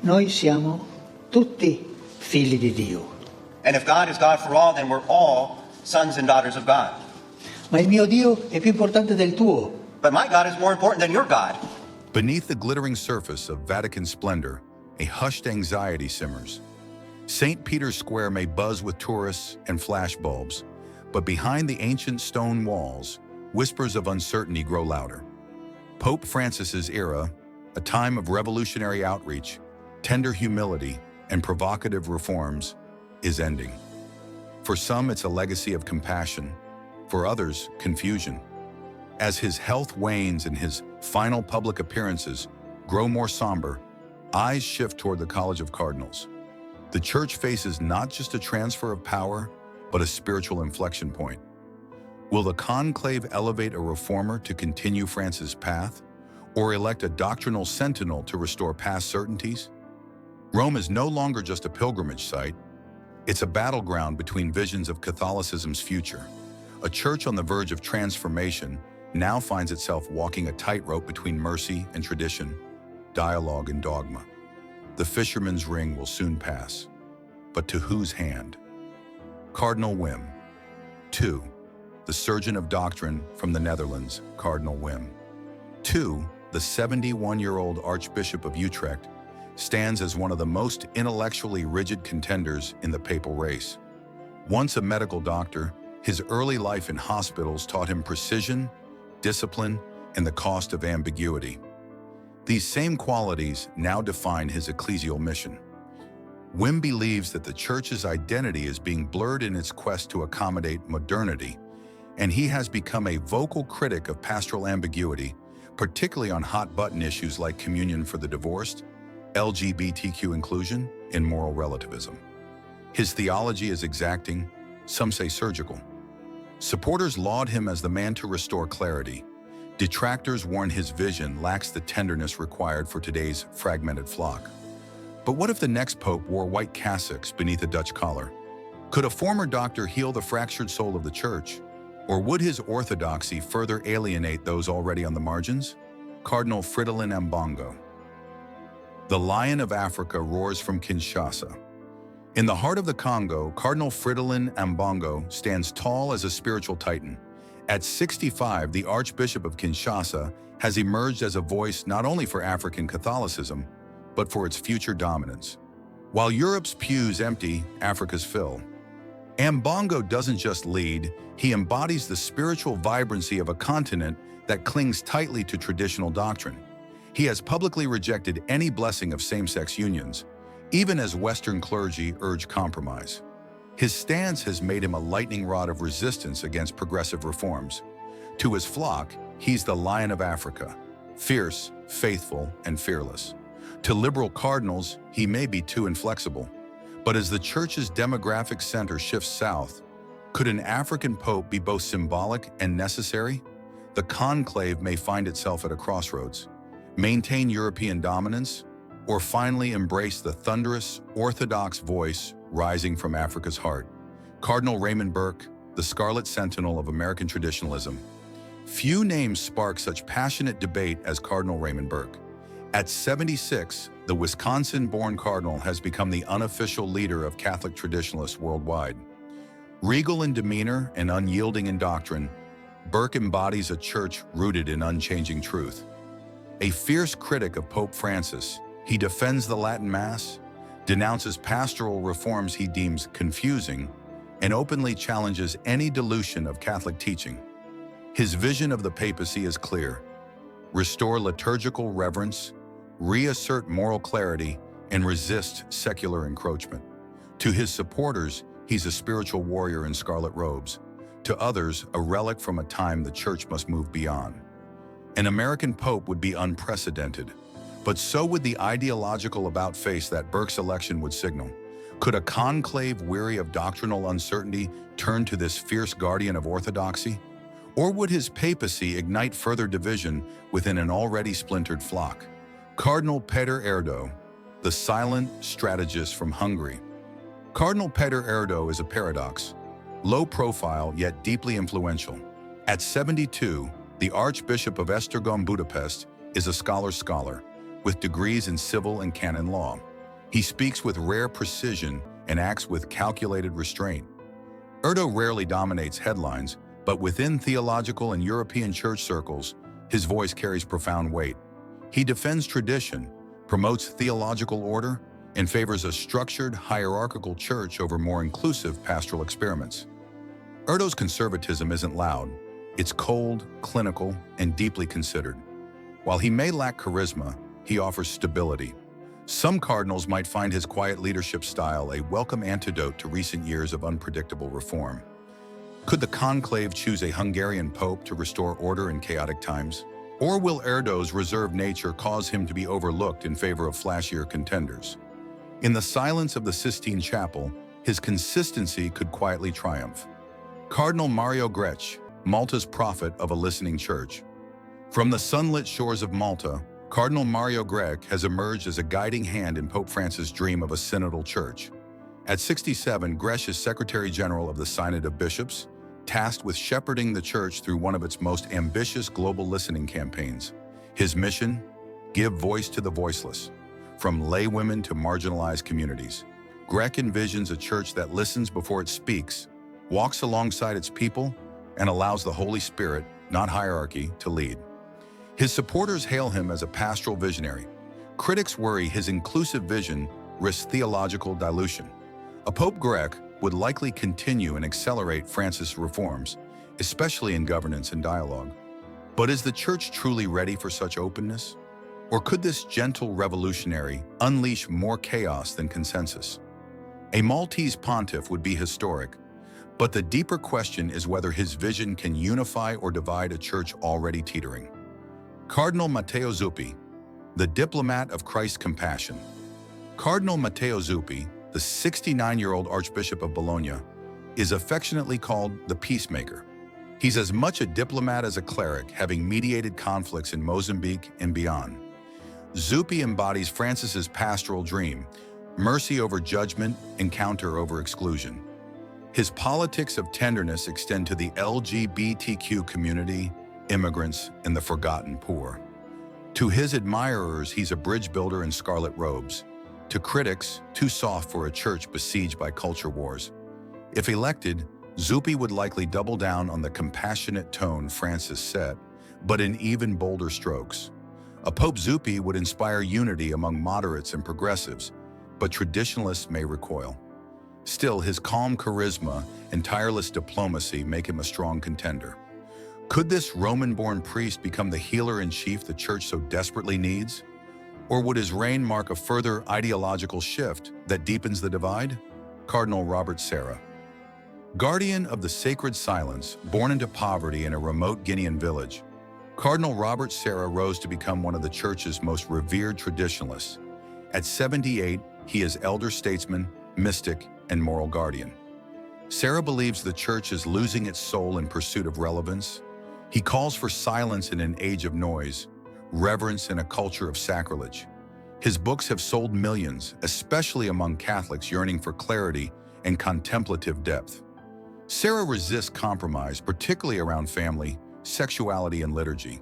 Noi siamo tutti figli di Dio. And if God is God for all, then we're all sons and daughters of God. Ma il mio Dio è più importante del tuo. But my God is more important than your God. Beneath the glittering surface of Vatican splendor, a hushed anxiety simmers. St. Peter's Square may buzz with tourists and flashbulbs, but behind the ancient stone walls, whispers of uncertainty grow louder. Pope Francis's era, a time of revolutionary outreach, tender humility, and provocative reforms, is ending. For some, it's a legacy of compassion. For others, confusion. As his health wanes and his final public appearances grow more somber, eyes shift toward the College of Cardinals. The Church faces not just a transfer of power, but a spiritual inflection point. Will the conclave elevate a reformer to continue Francis' path, or elect a doctrinal sentinel to restore past certainties? Rome is no longer just a pilgrimage site. It's a battleground between visions of Catholicism's future. A church on the verge of transformation now finds itself walking a tightrope between mercy and tradition, dialogue and dogma. The fisherman's ring will soon pass. But to whose hand? Cardinal Wim. 2. The surgeon of doctrine from the Netherlands, Cardinal Wim. 2. The 71-year-old Archbishop of Utrecht stands as one of the most intellectually rigid contenders in the papal race. Once a medical doctor, his early life in hospitals taught him precision, discipline, and the cost of ambiguity. These same qualities now define his ecclesial mission. Wim believes that the Church's identity is being blurred in its quest to accommodate modernity, and he has become a vocal critic of pastoral ambiguity, particularly on hot-button issues like communion for the divorced, LGBTQ inclusion, and moral relativism. His theology is exacting, some say surgical. Supporters laud him as the man to restore clarity. Detractors warn his vision lacks the tenderness required for today's fragmented flock. But what if the next pope wore white cassocks beneath a Dutch collar? Could a former doctor heal the fractured soul of the Church? Or would his orthodoxy further alienate those already on the margins? Cardinal Fridolin Ambongo. The Lion of Africa roars from Kinshasa. In the heart of the Congo, Cardinal Fridolin Ambongo stands tall as a spiritual titan. At 65, the Archbishop of Kinshasa has emerged as a voice not only for African Catholicism, but for its future dominance. While Europe's pews empty, Africa's fill. Ambongo doesn't just lead, he embodies the spiritual vibrancy of a continent that clings tightly to traditional doctrine. He has publicly rejected any blessing of same-sex unions, even as Western clergy urge compromise. His stance has made him a lightning rod of resistance against progressive reforms. To his flock, he's the Lion of Africa, fierce, faithful, and fearless. To liberal cardinals, he may be too inflexible. But as the Church's demographic center shifts south, could an African pope be both symbolic and necessary? The conclave may find itself at a crossroads. Maintain European dominance, or finally embrace the thunderous, orthodox voice rising from Africa's heart. Cardinal Raymond Burke, the Scarlet Sentinel of American traditionalism. Few names spark such passionate debate as Cardinal Raymond Burke. At 76, the Wisconsin-born cardinal has become the unofficial leader of Catholic traditionalists worldwide. Regal in demeanor and unyielding in doctrine, Burke embodies a church rooted in unchanging truth. A fierce critic of Pope Francis, he defends the Latin Mass, denounces pastoral reforms he deems confusing, and openly challenges any dilution of Catholic teaching. His vision of the papacy is clear: restore liturgical reverence, reassert moral clarity, and resist secular encroachment. To his supporters, he's a spiritual warrior in scarlet robes. To others, a relic from a time the Church must move beyond. An American pope would be unprecedented, but so would the ideological about-face that Burke's election would signal. Could a conclave weary of doctrinal uncertainty turn to this fierce guardian of orthodoxy? Or would his papacy ignite further division within an already splintered flock? Cardinal Peter Erdo, the silent strategist from Hungary. Cardinal Peter Erdo is a paradox, low profile yet deeply influential. At 72, the Archbishop of Esztergom, Budapest, is a scholar's scholar, with degrees in civil and canon law. He speaks with rare precision and acts with calculated restraint. Erdo rarely dominates headlines, but within theological and European church circles, his voice carries profound weight. He defends tradition, promotes theological order, and favors a structured, hierarchical church over more inclusive pastoral experiments. Erdo's conservatism isn't loud. It's cold, clinical, and deeply considered. While he may lack charisma, he offers stability. Some cardinals might find his quiet leadership style a welcome antidote to recent years of unpredictable reform. Could the conclave choose a Hungarian pope to restore order in chaotic times? Or will Erdo's reserved nature cause him to be overlooked in favor of flashier contenders? In the silence of the Sistine Chapel, his consistency could quietly triumph. Cardinal Mario Grech, Malta's prophet of a listening church. From the sunlit shores of Malta, Cardinal Mario Grech has emerged as a guiding hand in Pope Francis' dream of a synodal church. At 67, Grech is Secretary General of the Synod of Bishops, tasked with shepherding the church through one of its most ambitious global listening campaigns. His mission? Give voice to the voiceless. From laywomen to marginalized communities, Grech envisions a church that listens before it speaks, walks alongside its people, and allows the Holy Spirit, not hierarchy, to lead. His supporters hail him as a pastoral visionary. Critics worry his inclusive vision risks theological dilution. A Pope Grech would likely continue and accelerate Francis' reforms, especially in governance and dialogue. But is the church truly ready for such openness? Or could this gentle revolutionary unleash more chaos than consensus? A Maltese pontiff would be historic, but the deeper question is whether his vision can unify or divide a church already teetering. Cardinal Matteo Zuppi, the diplomat of Christ's compassion. Cardinal Matteo Zuppi, the 69-year-old Archbishop of Bologna, is affectionately called the peacemaker. He's as much a diplomat as a cleric, having mediated conflicts in Mozambique and beyond. Zuppi embodies Francis's pastoral dream: mercy over judgment, encounter over exclusion. His politics of tenderness extend to the LGBTQ community, immigrants, and the forgotten poor. To his admirers, he's a bridge builder in scarlet robes. To critics, too soft for a church besieged by culture wars. If elected, Zuppi would likely double down on the compassionate tone Francis set, but in even bolder strokes. A Pope Zuppi would inspire unity among moderates and progressives, but traditionalists may recoil. Still, his calm charisma and tireless diplomacy make him a strong contender. Could this Roman-born priest become the healer-in-chief the church so desperately needs? Or would his reign mark a further ideological shift that deepens the divide? Cardinal Robert Sarah. Guardian of the sacred silence, born into poverty in a remote Guinean village, Cardinal Robert Sarah rose to become one of the church's most revered traditionalists. At 78, he is elder statesman, mystic, and moral guardian. Sarah believes the church is losing its soul in pursuit of relevance. He calls for silence in an age of noise, reverence in a culture of sacrilege. His books have sold millions, especially among Catholics yearning for clarity and contemplative depth. Sarah resists compromise, particularly around family, sexuality, and liturgy.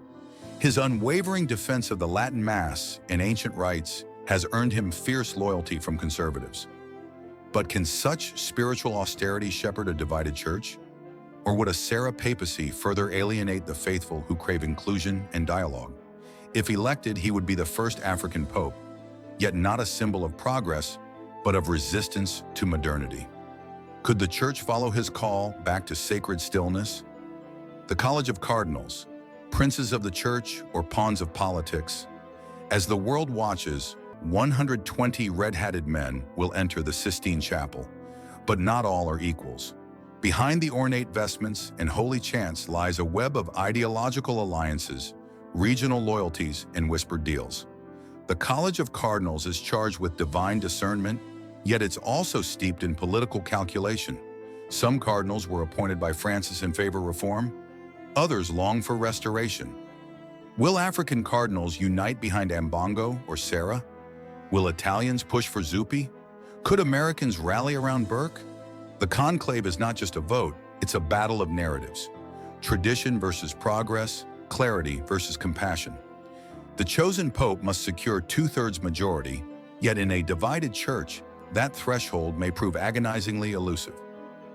His unwavering defense of the Latin Mass and ancient rites has earned him fierce loyalty from conservatives. But can such spiritual austerity shepherd a divided church? Or would a Sarah papacy further alienate the faithful who crave inclusion and dialogue? If elected, he would be the first African pope, yet not a symbol of progress, but of resistance to modernity. Could the church follow his call back to sacred stillness? The College of Cardinals, princes of the church or pawns of politics. As the world watches, 120 red-hatted men will enter the Sistine Chapel, but not all are equals. Behind the ornate vestments and holy chants lies a web of ideological alliances, regional loyalties, and whispered deals. The College of Cardinals is charged with divine discernment, yet it's also steeped in political calculation. Some cardinals were appointed by Francis in favor of reform, others long for restoration. Will African cardinals unite behind Ambongo or Sarah? Will Italians push for Zuppi? Could Americans rally around Burke? The conclave is not just a vote, it's a battle of narratives. Tradition versus progress, clarity versus compassion. The chosen pope must secure 2/3 majority, Yet in a divided church, that threshold may prove agonizingly elusive.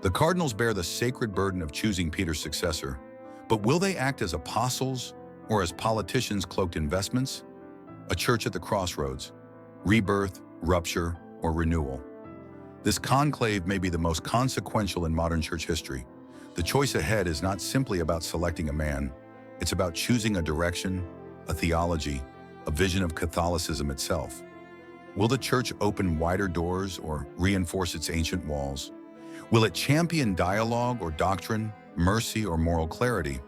The Cardinals bear the sacred burden of choosing Peter's successor, but will they act as apostles or as politicians cloaked in vestments? A church at the crossroads, rebirth, rupture, or renewal. This conclave may be the most consequential in modern church history. The choice ahead is not simply about selecting a man, it's about choosing a direction, a theology, a vision of Catholicism itself. Will the church open wider doors or reinforce its ancient walls? Will it champion dialogue or doctrine, mercy or moral clarity?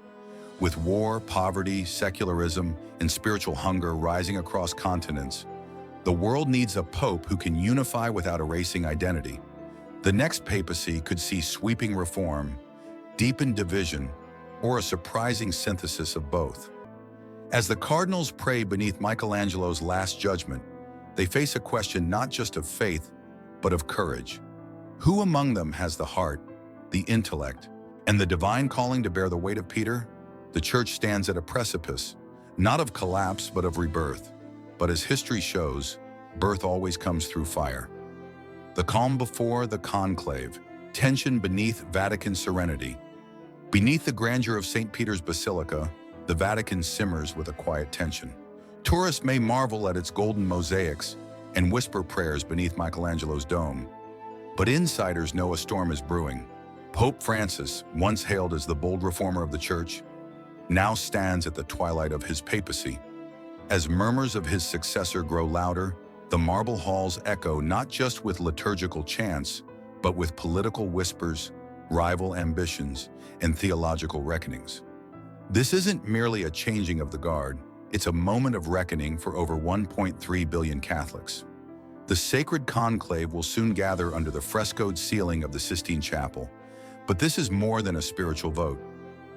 With war, poverty, secularism, and spiritual hunger rising across continents, the world needs a pope who can unify without erasing identity. The next papacy could see sweeping reform, deepened division, or a surprising synthesis of both. As the Cardinals pray beneath Michelangelo's Last Judgment, they face a question not just of faith, but of courage. Who among them has the heart, the intellect, and the divine calling to bear the weight of Peter? The church stands at a precipice, not of collapse, but of rebirth. But as history shows, birth always comes through fire. The calm before the conclave, tension beneath Vatican serenity. Beneath the grandeur of St. Peter's Basilica, the Vatican simmers with a quiet tension. Tourists may marvel at its golden mosaics and whisper prayers beneath Michelangelo's dome. But insiders know a storm is brewing. Pope Francis, once hailed as the bold reformer of the church, now stands at the twilight of his papacy. As murmurs of his successor grow louder, the marble halls echo not just with liturgical chants, but with political whispers, rival ambitions, and theological reckonings. This isn't merely a changing of the guard, it's a moment of reckoning for over 1.3 billion Catholics. The sacred conclave will soon gather under the frescoed ceiling of the Sistine Chapel, but this is more than a spiritual vote.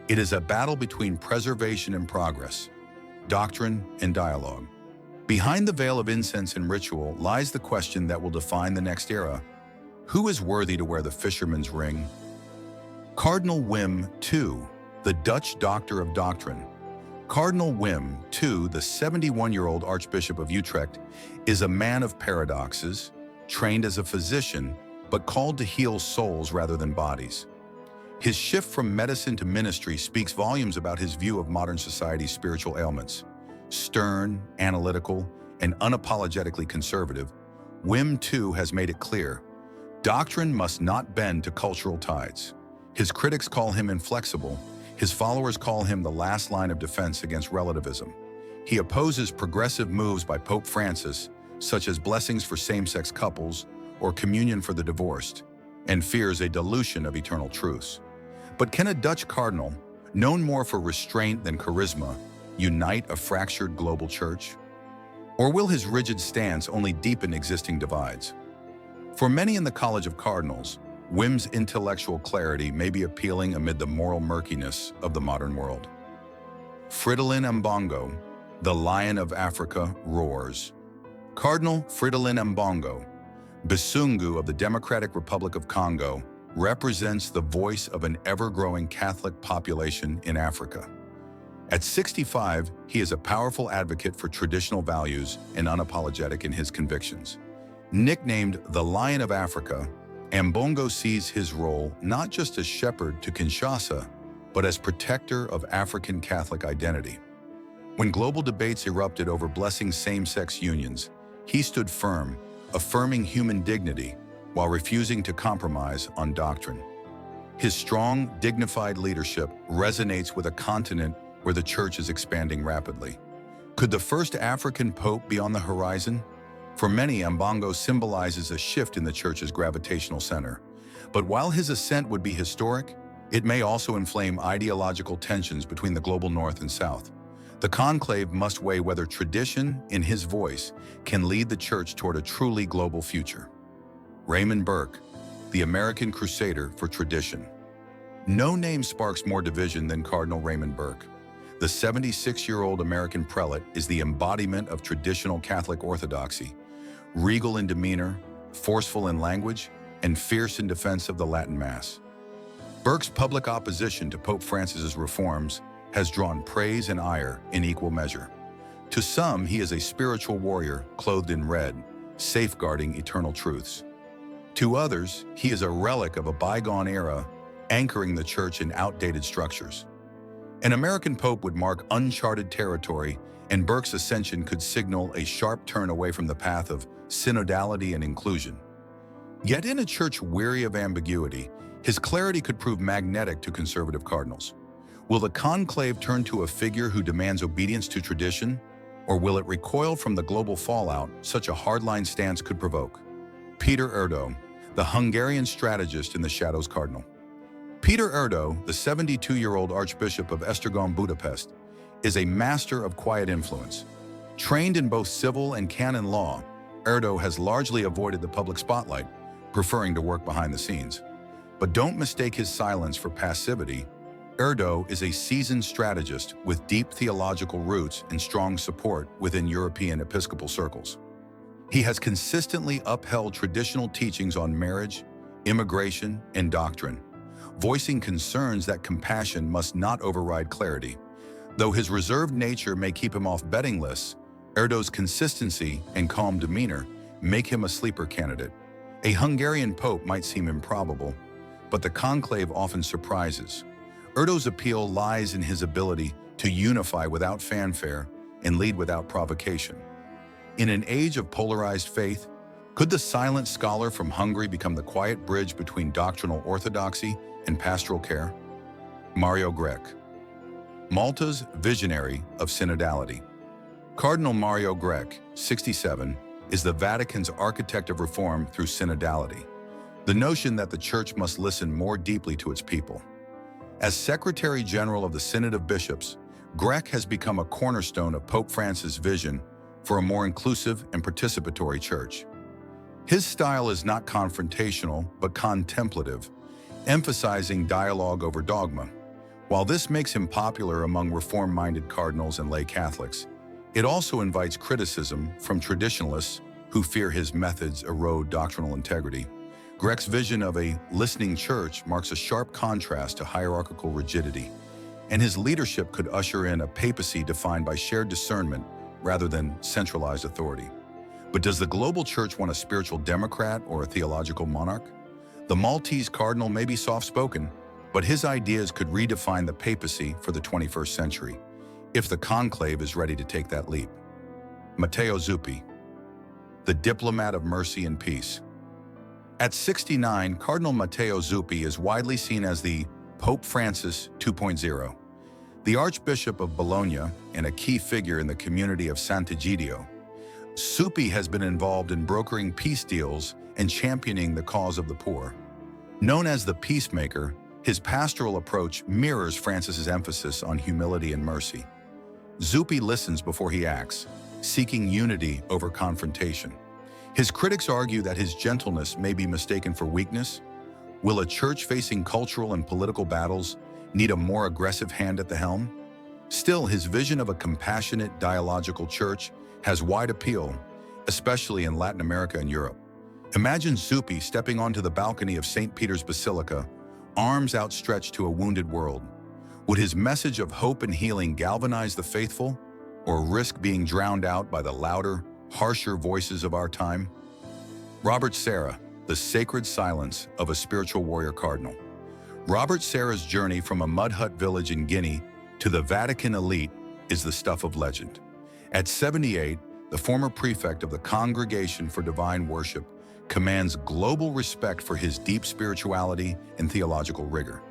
It is a battle between preservation and progress, doctrine and dialogue. Behind the veil of incense and ritual lies the question that will define the next era. Who is worthy to wear the fisherman's ring? Cardinal Wim II, the Dutch doctor of doctrine. Cardinal Wim II, the 71-year-old Archbishop of Utrecht, is a man of paradoxes, trained as a physician, but called to heal souls rather than bodies. His shift from medicine to ministry speaks volumes about his view of modern society's spiritual ailments. Stern, analytical, and unapologetically conservative, Wim II has made it clear, doctrine must not bend to cultural tides. His critics call him inflexible, his followers call him the last line of defense against relativism. He opposes progressive moves by Pope Francis, such as blessings for same-sex couples or communion for the divorced, and fears a dilution of eternal truths. But can a Dutch cardinal, known more for restraint than charisma, unite a fractured global church? Or will his rigid stance only deepen existing divides? For many in the College of Cardinals, Wim's intellectual clarity may be appealing amid the moral murkiness of the modern world. Fridolin Ambongo, the Lion of Africa, roars. Cardinal Fridolin Ambongo, Bisungu of the Democratic Republic of Congo, represents the voice of an ever-growing Catholic population in Africa. At 65, he is a powerful advocate for traditional values and unapologetic in his convictions. Nicknamed the Lion of Africa, Ambongo sees his role not just as shepherd to Kinshasa, but as protector of African Catholic identity. When global debates erupted over blessing same-sex unions, he stood firm, affirming human dignity while refusing to compromise on doctrine. His strong, dignified leadership resonates with a continent where the church is expanding rapidly. Could the first African pope be on the horizon? For many, Ambongo symbolizes a shift in the church's gravitational center. But while his ascent would be historic, it may also inflame ideological tensions between the global north and south. The conclave must weigh whether tradition, in his voice, can lead the church toward a truly global future. Raymond Burke, the American crusader for tradition. No name sparks more division than Cardinal Raymond Burke. The 76-year-old American prelate is the embodiment of traditional Catholic orthodoxy, regal in demeanor, forceful in language, and fierce in defense of the Latin Mass. Burke's public opposition to Pope Francis's reforms has drawn praise and ire in equal measure. To some, he is a spiritual warrior clothed in red, safeguarding eternal truths. To others, he is a relic of a bygone era, anchoring the church in outdated structures. An American pope would mark uncharted territory, and Burke's ascension could signal a sharp turn away from the path of synodality and inclusion. Yet in a church weary of ambiguity, his clarity could prove magnetic to conservative cardinals. Will the conclave turn to a figure who demands obedience to tradition, or will it recoil from the global fallout such a hardline stance could provoke? Peter Erdo, the Hungarian strategist in the Shadows Cardinal. Peter Erdo, the 72-year-old Archbishop of Esztergom, Budapest, is a master of quiet influence. Trained in both civil and canon law, Erdo has largely avoided the public spotlight, preferring to work behind the scenes. But don't mistake his silence for passivity. Erdo is a seasoned strategist with deep theological roots and strong support within European Episcopal circles. He has consistently upheld traditional teachings on marriage, immigration, and doctrine, voicing concerns that compassion must not override clarity. Though his reserved nature may keep him off betting lists, Erdo's consistency and calm demeanor make him a sleeper candidate. A Hungarian pope might seem improbable, but the conclave often surprises. Erdo's appeal lies in his ability to unify without fanfare and lead without provocation. In an age of polarized faith, could the silent scholar from Hungary become the quiet bridge between doctrinal orthodoxy and pastoral care? Mario Grech, Malta's visionary of synodality. Cardinal Mario Grech, 67, is the Vatican's architect of reform through synodality, the notion that the Church must listen more deeply to its people. As Secretary General of the Synod of Bishops, Grech has become a cornerstone of Pope Francis' vision for a more inclusive and participatory church. His style is not confrontational, but contemplative, emphasizing dialogue over dogma. While this makes him popular among reform-minded cardinals and lay Catholics, it also invites criticism from traditionalists who fear his methods erode doctrinal integrity. Grech's vision of a listening church marks a sharp contrast to hierarchical rigidity, and his leadership could usher in a papacy defined by shared discernment rather than centralized authority. But does the global church want a spiritual democrat or a theological monarch? The Maltese cardinal may be soft-spoken, but his ideas could redefine the papacy for the 21st century, if the conclave is ready to take that leap. Matteo Zuppi, the diplomat of mercy and peace. At 69, Cardinal Matteo Zuppi is widely seen as the Pope Francis 2.0, the Archbishop of Bologna and a key figure in the community of Sant'Egidio. Zuppi has been involved in brokering peace deals and championing the cause of the poor. Known as the peacemaker, his pastoral approach mirrors Francis's emphasis on humility and mercy. Zuppi listens before he acts, seeking unity over confrontation. His critics argue that his gentleness may be mistaken for weakness. Will a church facing cultural and political battles need a more aggressive hand at the helm? Still, his vision of a compassionate, dialogical church has wide appeal, especially in Latin America and Europe. Imagine Zuppi stepping onto the balcony of St. Peter's Basilica, arms outstretched to a wounded world. Would his message of hope and healing galvanize the faithful, or risk being drowned out by the louder, harsher voices of our time? Robert Sarah, the sacred silence of a spiritual warrior cardinal. Robert Sarah's journey from a mud hut village in Guinea to the Vatican elite is the stuff of legend. At 78, the former prefect of the Congregation for Divine Worship commands global respect for his deep spirituality and theological rigor.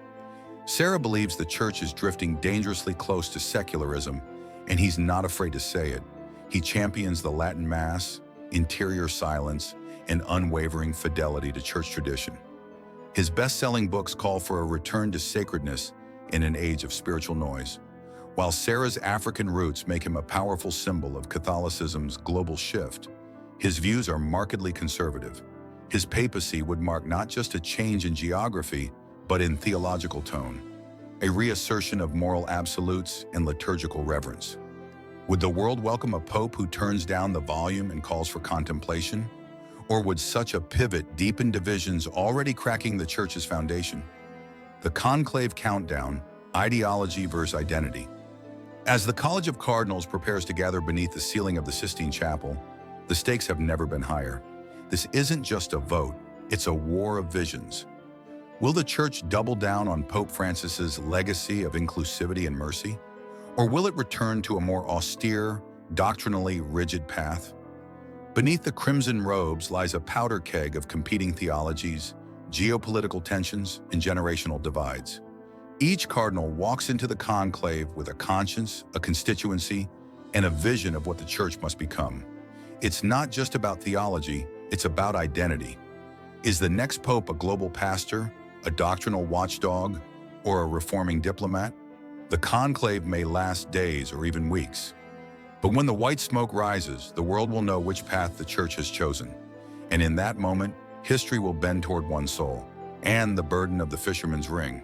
Sarah believes the church is drifting dangerously close to secularism, and he's not afraid to say it. He champions the Latin Mass, interior silence, and unwavering fidelity to church tradition. His best-selling books call for a return to sacredness in an age of spiritual noise. While Sarah's African roots make him a powerful symbol of Catholicism's global shift, his views are markedly conservative. His papacy would mark not just a change in geography, but in theological tone, a reassertion of moral absolutes and liturgical reverence. Would the world welcome a pope who turns down the volume and calls for contemplation? Or would such a pivot deepen divisions already cracking the church's foundation? The conclave countdown, ideology versus identity. As the College of Cardinals prepares to gather beneath the ceiling of the Sistine Chapel, the The stakes have never been higher. This isn't just a vote, it's a war of visions. Will the Church double down on Pope Francis's legacy of inclusivity and mercy? Or will it return to a more austere, doctrinally rigid path? Beneath the crimson robes lies a powder keg of competing theologies, geopolitical tensions, and generational divides. Each cardinal walks into the conclave with a conscience, a constituency, and a vision of what the Church must become. It's not just about theology, it's about identity. Is the next pope a global pastor, a doctrinal watchdog, or a reforming diplomat? The conclave may last days or even weeks. But when the white smoke rises, the world will know which path the Church has chosen. And in that moment, history will bend toward one soul and the burden of the fisherman's ring.